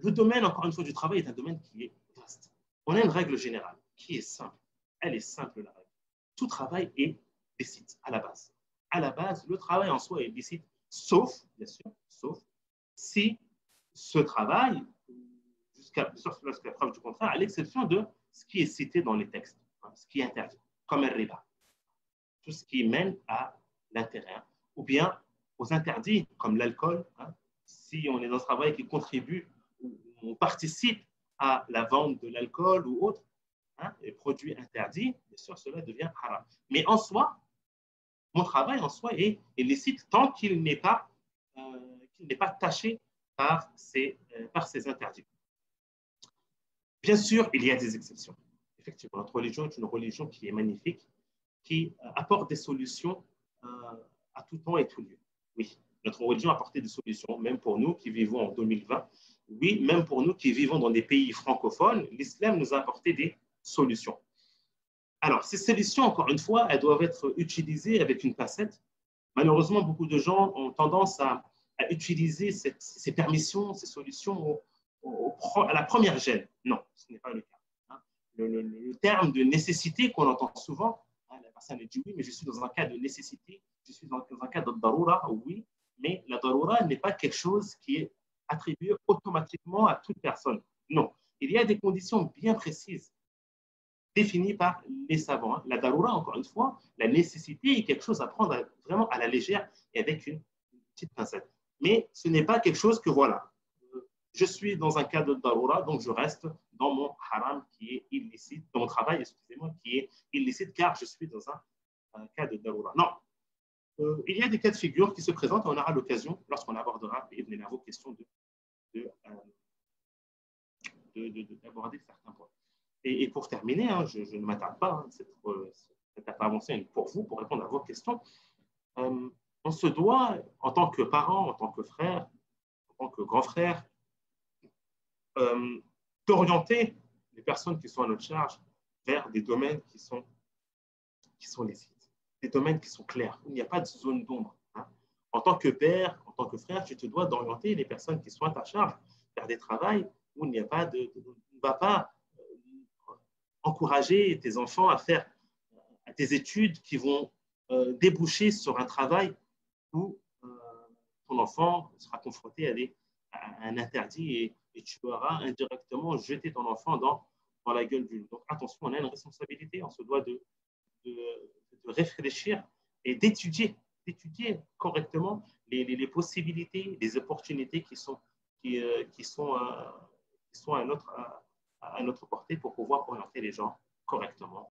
Le domaine, encore une fois, du travail est un domaine qui est vaste. On a une règle générale qui est simple. Elle est simple, la règle. Tout travail est licite à la base. À la base, le travail en soi est licite, sauf, bien sûr, sauf si ce travail, jusqu'à preuve du contraire, à l'exception de ce qui est cité dans les textes, ce qui est interdit, comme le riba, tout ce qui mène à l'intérêt, ou bien aux interdits, comme l'alcool, si on est dans un travail qui contribue, ou on participe à la vente de l'alcool ou autre, les produits interdits, bien sûr, cela devient haram. Mais en soi, mon travail en soi est licite tant qu'il n'est pas taché par ces interdits. Bien sûr, il y a des exceptions. Effectivement, notre religion est une religion qui est magnifique, qui apporte des solutions à tout temps et tout lieu. Oui, notre religion a apporté des solutions, même pour nous qui vivons en 2020. Oui, même pour nous qui vivons dans des pays francophones, l'islam nous a apporté des solutions. Alors, ces solutions, encore une fois, elles doivent être utilisées avec une pincette. Malheureusement, beaucoup de gens ont tendance à utiliser ces permissions, ces solutions à la première gêne. Non, ce n'est pas le cas. Le terme de nécessité qu'on entend souvent, la personne dit oui, mais je suis dans un cas de nécessité, je suis dans un cas de darura, oui, mais la darura n'est pas quelque chose qui est attribué automatiquement à toute personne. Non, il y a des conditions bien précises définie par les savants. La darura, encore une fois, la nécessité est quelque chose à prendre vraiment à la légère et avec une petite pincette. Mais ce n'est pas quelque chose que, voilà, je suis dans un cas de darura, donc je reste dans mon haram qui est illicite, dans mon travail, excusez-moi, qui est illicite car je suis dans un cas de darura. Non. Il y a des cas de figure qui se présentent et on aura l'occasion, lorsqu'on abordera vos questions, d'aborder certains points. Et pour terminer, je ne m'attarde pas, cette intervention est pour vous, pour répondre à vos questions. On se doit, en tant que parent, en tant que frère, en tant que grand frère, d'orienter les personnes qui sont à notre charge vers des domaines qui sont licites, des domaines qui sont clairs, où il n'y a pas de zone d'ombre. En tant que père, en tant que frère, tu te dois d'orienter les personnes qui sont à ta charge vers des travails où il n'y a pas on ne va pas encourager tes enfants à faire des études qui vont déboucher sur un travail où ton enfant sera confronté à un interdit et tu auras indirectement jeté ton enfant dans la gueule du loup. Donc attention, on a une responsabilité, on se doit de réfléchir et d'étudier correctement les possibilités, les opportunités qui sont à notre portée pour pouvoir orienter les gens correctement.